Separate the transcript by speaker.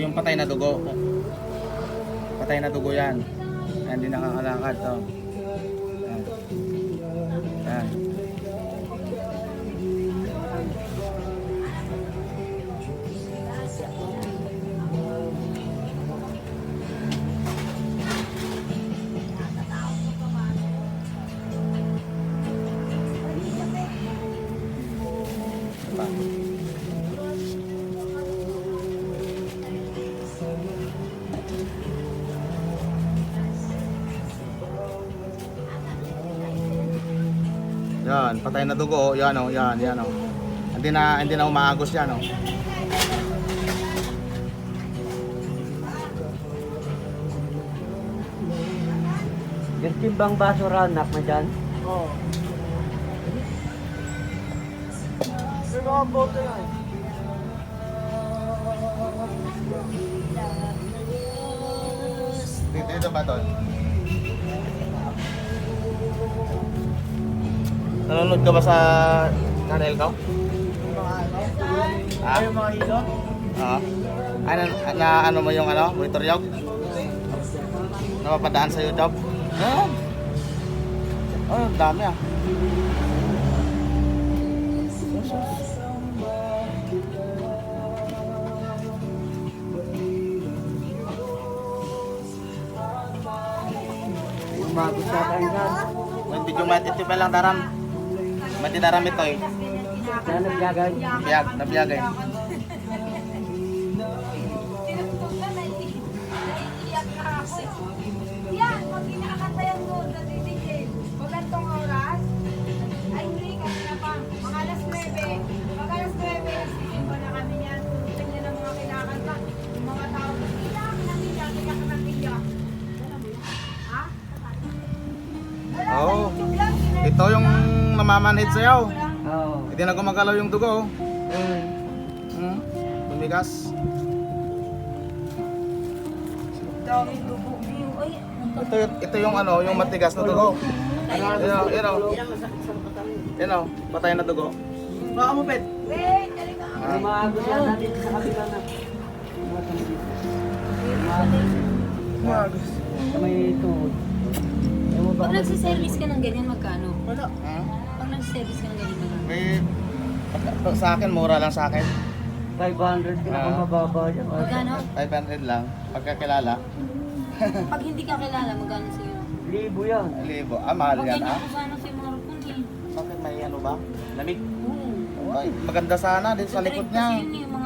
Speaker 1: yung patay na dugo. Patay na dugo yan. Ayan, hindi nakakalakad to. Ayan. Ayan. Yan, patay na dugo. Yan oh, yan, yan oh. Hindi na umaagos yan oh.
Speaker 2: Yung timbang basura, anak mo dyan.
Speaker 3: Oo. May mga bote nga eh.
Speaker 1: Dito ba doon? Nanonood ka ba sa channel ko?
Speaker 3: Yung mga ano?
Speaker 1: Ah?
Speaker 3: Ay, yung mga hilo?
Speaker 1: Oo. Ano mo yung ano? Monitor yung? Napapadaan sa YouTube? Ah. Oh, dami ah.
Speaker 2: Umagos sa tayo dyan.
Speaker 1: May video matiti pa lang daram. Mati daram ito eh.
Speaker 2: Saan nagbiyagay?
Speaker 1: Nabiyag eh.
Speaker 4: Yan, pag kinakakantayan mo, natitigil. Pag gantong oras, ay hindi, kanina pa. Mga alas 9. Pag alas 9, sisimba na kami yan. Tututin niya ng mga kinakanta. Yung mga tao, iyak ng iyak, iyak ng iyak. Ha? Wala,
Speaker 1: Oo.
Speaker 4: sa YouTube lang,
Speaker 1: Ito yung namamanhid sa'yo.
Speaker 2: Oo.
Speaker 1: Hindi na gumagalaw yung dugo. Bumigas.
Speaker 4: Dami dugo. Ay,
Speaker 1: Ito yung ano, yung matigas na dugo. Yan o. Yan o, patay na dugo.
Speaker 3: Baka mo, pet.
Speaker 4: wait, halika.
Speaker 2: Umagos yan natin sa kabila na.
Speaker 3: Umagos.
Speaker 2: Sa may tuhod. Ewan mo ba?
Speaker 5: Pag nagsiservice ka ng ganyan, magkano?
Speaker 3: Wala.
Speaker 5: Pag nagsiservice ka ng ganyan, magkano?
Speaker 1: May, sa akin, mura lang sa akin.
Speaker 2: 500 pinakamababa yan.
Speaker 5: Magkano?
Speaker 1: 500 lang, pagkakilala.
Speaker 5: Pag hindi ka kilala, magkano sa'yo?
Speaker 2: Libo yan.
Speaker 1: Libo. Ah, mahal
Speaker 5: Pag
Speaker 1: yan
Speaker 5: ganyan
Speaker 1: ah.
Speaker 5: ko sana sa'yo mga rupon eh.
Speaker 1: Bakit may ano ba? Lamig?
Speaker 5: Oo.
Speaker 1: Ay, maganda sana dito sa likod niya.
Speaker 5: Kasi yun yung mga